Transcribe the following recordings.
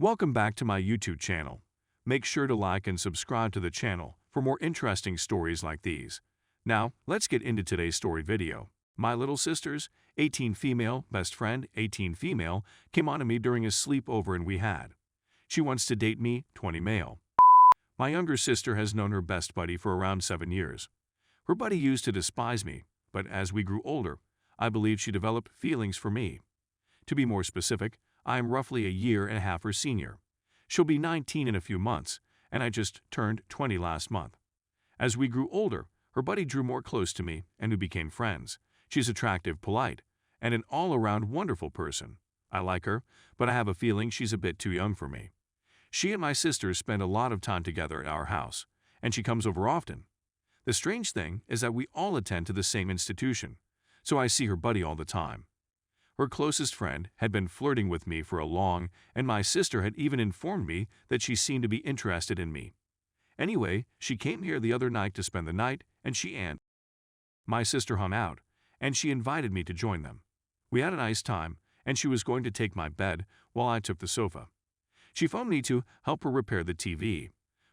Welcome back to my YouTube channel. Make sure to like and subscribe to the channel for more interesting stories like these. Now, let's get into today's story video. My little sister's 18 female best friend, 18 female, came on to me during a sleepover and we had. She wants to date me, 20 male. My younger sister has known her best buddy for around 7 years. Her buddy used to despise me, but as we grew older, I believe she developed feelings for me. To be more specific, I am roughly a year and a half her senior. She'll be 19 in a few months, and I just turned 20 last month. As we grew older, her buddy drew more close to me, and we became friends. She's attractive, polite, and an all-around wonderful person. I like her, but I have a feeling she's a bit too young for me. She and my sister spend a lot of time together at our house, and she comes over often. The strange thing is that we all attend to the same institution, so I see her buddy all the time. Her closest friend had been flirting with me for a long, and my sister had even informed me that she seemed to be interested in me. Anyway, she came here the other night to spend the night, and she and my sister hung out, and she invited me to join them. We had a nice time, and she was going to take my bed while I took the sofa. She phoned me to help her repair the TV,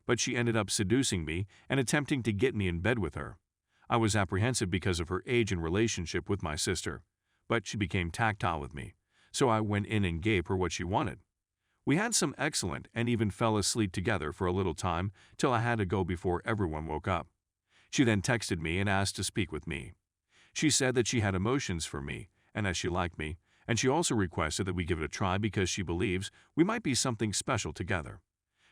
but she ended up seducing me and attempting to get me in bed with her. I was apprehensive because of her age and relationship with my sister, but she became tactile with me, so I went in and gave her what she wanted. We had some excellent and even fell asleep together for a little time till I had to go before everyone woke up. She then texted me and asked to speak with me. She said that she had emotions for me and that she liked me, and she also requested that we give it a try because she believes we might be something special together.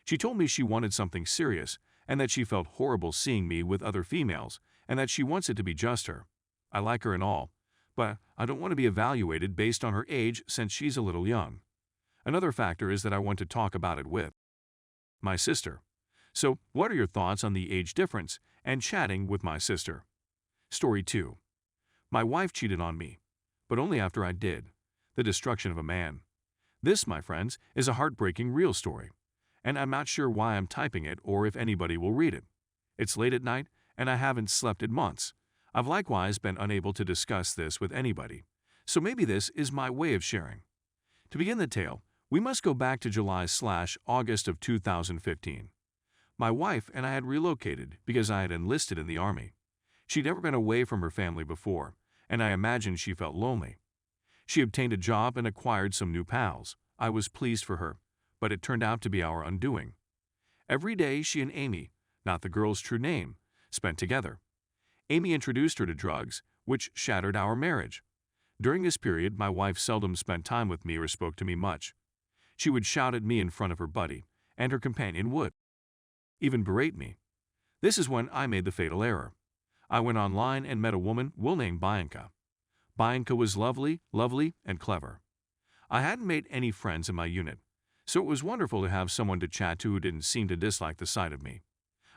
She told me she wanted something serious and that she felt horrible seeing me with other females and that she wants it to be just her. I like her and all, but I don't want to be evaluated based on her age since she's a little young. Another factor is that I want to talk about it with my sister. So, what are your thoughts on the age difference and chatting with my sister? Story 2. My wife cheated on me, but only after I did. The destruction of a man. This, my friends, is a heartbreaking real story, and I'm not sure why I'm typing it or if anybody will read it. It's late at night, and I haven't slept in months. I've likewise been unable to discuss this with anybody, so maybe this is my way of sharing. To begin the tale, we must go back to July/August of 2015. My wife and I had relocated because I had enlisted in the Army. She'd never been away from her family before, and I imagined she felt lonely. She obtained a job and acquired some new pals. I was pleased for her, but it turned out to be our undoing. Every day she and Amy, not the girl's true name, spent together. Amy introduced her to drugs, which shattered our marriage. During this period, my wife seldom spent time with me or spoke to me much. She would shout at me in front of her buddy, and her companion would even berate me. This is when I made the fatal error. I went online and met a woman we'll name Bianca. Bianca was lovely, and clever. I hadn't made any friends in my unit, so it was wonderful to have someone to chat to who didn't seem to dislike the sight of me.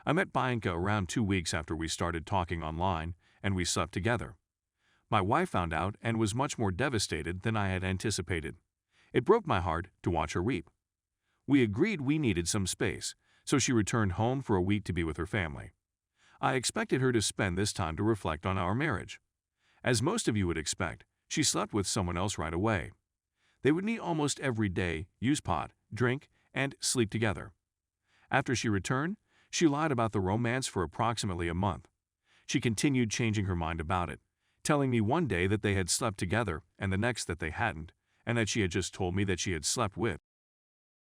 I met Bianca around 2 weeks after we started talking online, and we slept together. My wife found out and was much more devastated than I had anticipated. It broke my heart to watch her weep. We agreed we needed some space, so she returned home for a week to be with her family. I expected her to spend this time to reflect on our marriage. As most of you would expect, she slept with someone else right away. They would meet almost every day, use pot, drink, and sleep together. After she returned, she lied about the romance for approximately a month. She continued changing her mind about it, telling me one day that they had slept together and the next that they hadn't, and that she had just told me that she had slept with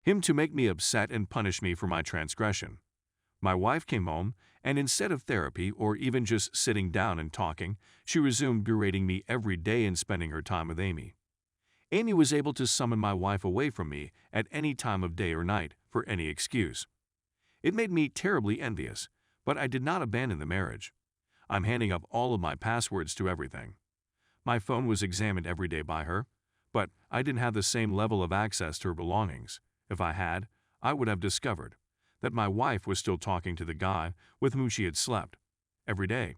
him to make me upset and punish me for my transgression. My wife came home, and instead of therapy or even just sitting down and talking, she resumed berating me every day and spending her time with Amy. Amy was able to summon my wife away from me at any time of day or night for any excuse. It made me terribly envious, but I did not abandon the marriage. I'm handing up all of my passwords to everything. My phone was examined every day by her, but I didn't have the same level of access to her belongings. If I had, I would have discovered that my wife was still talking to the guy with whom she had slept every day.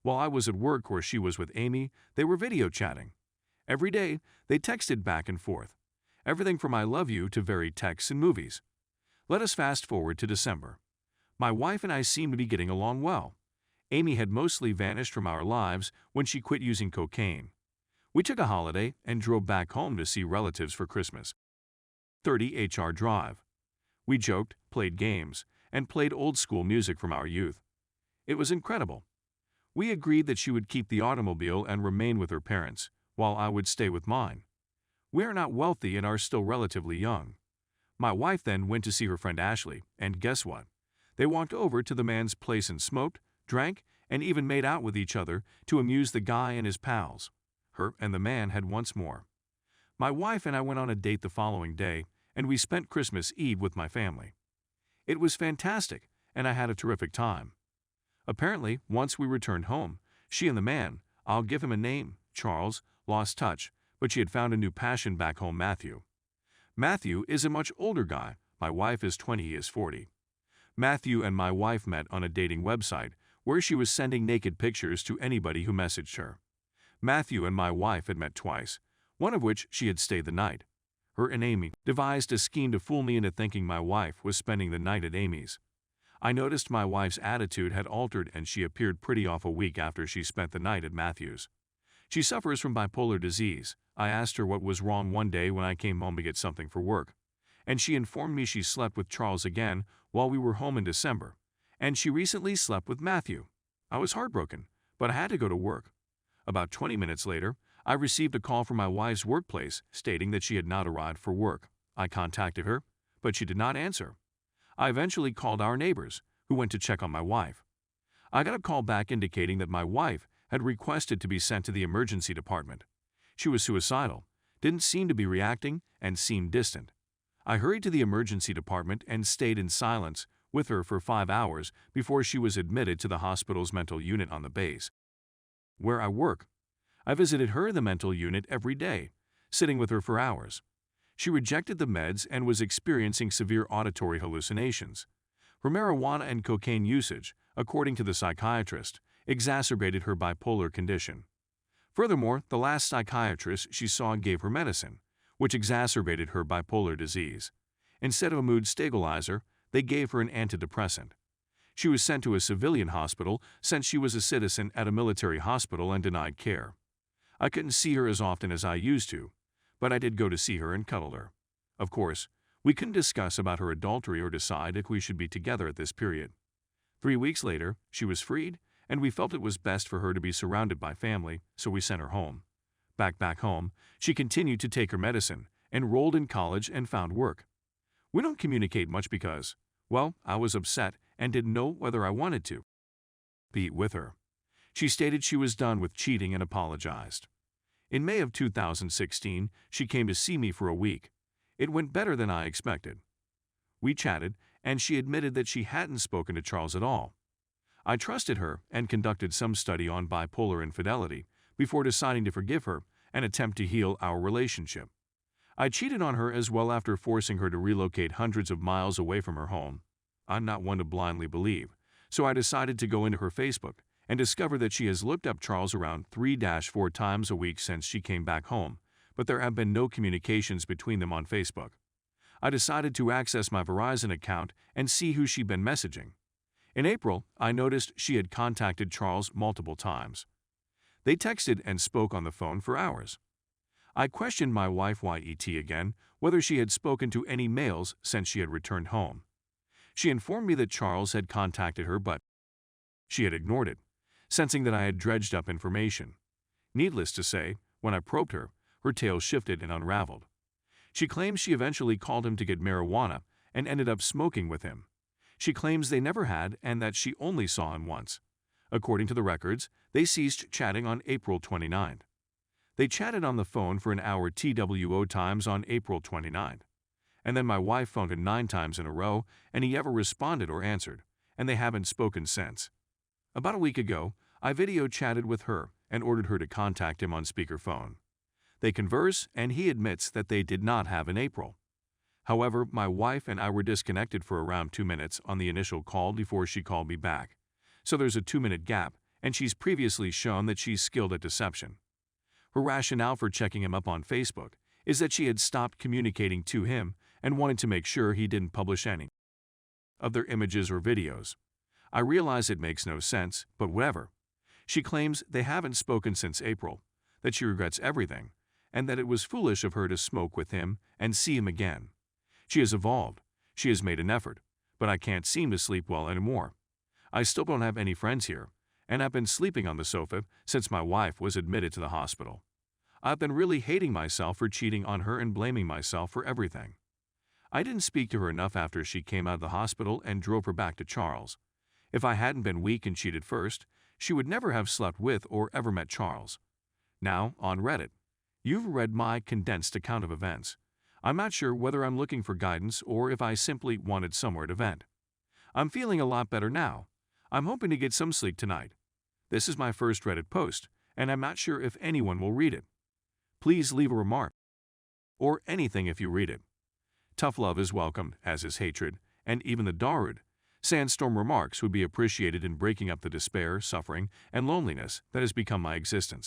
While I was at work or she was with Amy, they were video chatting. Every day, they texted back and forth. Everything from I love you to varied texts and movies. Let us fast forward to December. My wife and I seemed to be getting along well. Amy had mostly vanished from our lives when she quit using cocaine. We took a holiday and drove back home to see relatives for Christmas. 30 HR Drive. We joked, played games, and played old-school music from our youth. It was incredible. We agreed that she would keep the automobile and remain with her parents, while I would stay with mine. We are not wealthy and are still relatively young. My wife then went to see her friend Ashley, and guess what? They walked over to the man's place and smoked, drank, and even made out with each other to amuse the guy and his pals. Her and the man had once more. My wife and I went on a date the following day, and we spent Christmas Eve with my family. It was fantastic, and I had a terrific time. Apparently, once we returned home, she and the man, I'll give him a name, Charles, lost touch, but she had found a new passion back home, Matthew. Matthew is a much older guy. My wife is 20, he is 40. Matthew and my wife met on a dating website where she was sending naked pictures to anybody who messaged her. Matthew and my wife had met twice, one of which she had stayed the night. Her and Amy devised a scheme to fool me into thinking my wife was spending the night at Amy's. I noticed my wife's attitude had altered and she appeared pretty off a week after she spent the night at Matthew's. She suffers from bipolar disease. I asked her what was wrong one day when I came home to get something for work, and she informed me she slept with Charles again while we were home in December, and she recently slept with Matthew. I was heartbroken, but I had to go to work. About 20 minutes later, I received a call from my wife's workplace stating that she had not arrived for work. I contacted her, but she did not answer. I eventually called our neighbors, who went to check on my wife. I got a call back indicating that my wife had requested to be sent to the emergency department. She was suicidal, didn't seem to be reacting, and seemed distant. I hurried to the emergency department and stayed in silence with her for 5 hours before she was admitted to the hospital's mental unit on the base where I work. I visited her in the mental unit every day, sitting with her for hours. She rejected the meds and was experiencing severe auditory hallucinations. Her marijuana and cocaine usage, according to the psychiatrist, exacerbated her bipolar condition. Furthermore, the last psychiatrist she saw gave her medicine, which exacerbated her bipolar disease. Instead of a mood stabilizer, they gave her an antidepressant. She was sent to a civilian hospital since she was a citizen at a military hospital and denied care. I couldn't see her as often as I used to, but I did go to see her and cuddle her. Of course, we couldn't discuss about her adultery or decide if we should be together at this period. 3 weeks later, she was freed, and we felt it was best for her to be surrounded by family, so we sent her home. Back home, she continued to take her medicine, enrolled in college, and found work. We don't communicate much because, well, I was upset and didn't know whether I wanted to be with her. She stated she was done with cheating and apologized. In May of 2016, she came to see me for a week. It went better than I expected. We chatted, and she admitted that she hadn't spoken to Charles at all. I trusted her and conducted some study on bipolar infidelity before deciding to forgive her and attempt to heal our relationship. I cheated on her as well after forcing her to relocate hundreds of miles away from her home. I'm not one to blindly believe, so I decided to go into her Facebook and discover that she has looked up Charles around 3-4 times a week since she came back home, but there have been no communications between them on Facebook. I decided to access my Verizon account and see who she'd been messaging. In April, I noticed she had contacted Charles multiple times. They texted and spoke on the phone for hours. I questioned my wife YET again whether she had spoken to any males since she had returned home. She informed me that Charles had contacted her, but she had ignored it, sensing that I had dredged up information. Needless to say, when I probed her, her tale shifted and unraveled. She claims she eventually called him to get marijuana and ended up smoking with him. She claims they never had and that she only saw him once. According to the records, they ceased chatting on April 29th. They chatted on the phone for an hour TWO times on April 29th. And then my wife phoned him 9 times in a row, and he never responded or answered, and they haven't spoken since. About a week ago, I video chatted with her and ordered her to contact him on speakerphone. They converse, and he admits that they did not have in April. However, my wife and I were disconnected for around 2 minutes on the initial call before she called me back. So there's a 2-minute gap, and she's previously shown that she's skilled at deception. Her rationale for checking him up on Facebook is that she had stopped communicating to him and wanted to make sure he didn't publish any of their images or videos. I realize it makes no sense, but whatever. She claims they haven't spoken since April, that she regrets everything, and that it was foolish of her to smoke with him and see him again. She has evolved. She has made an effort, but I can't seem to sleep well anymore. I still don't have any friends here, and I've been sleeping on the sofa since my wife was admitted to the hospital. I've been really hating myself for cheating on her and blaming myself for everything. I didn't speak to her enough after she came out of the hospital and drove her back to Charles. If I hadn't been weak and cheated first, she would never have slept with or ever met Charles. Now, on Reddit, you've read my condensed account of events. I'm not sure whether I'm looking for guidance or if I simply wanted somewhere to vent. I'm feeling a lot better now. I'm hoping to get some sleep tonight. This is my first Reddit post, and I'm not sure if anyone will read it. Please leave a remark, or anything if you read it. Tough love is welcomed, as is hatred, and even the Darude. Sandstorm remarks would be appreciated in breaking up the despair, suffering, and loneliness that has become my existence.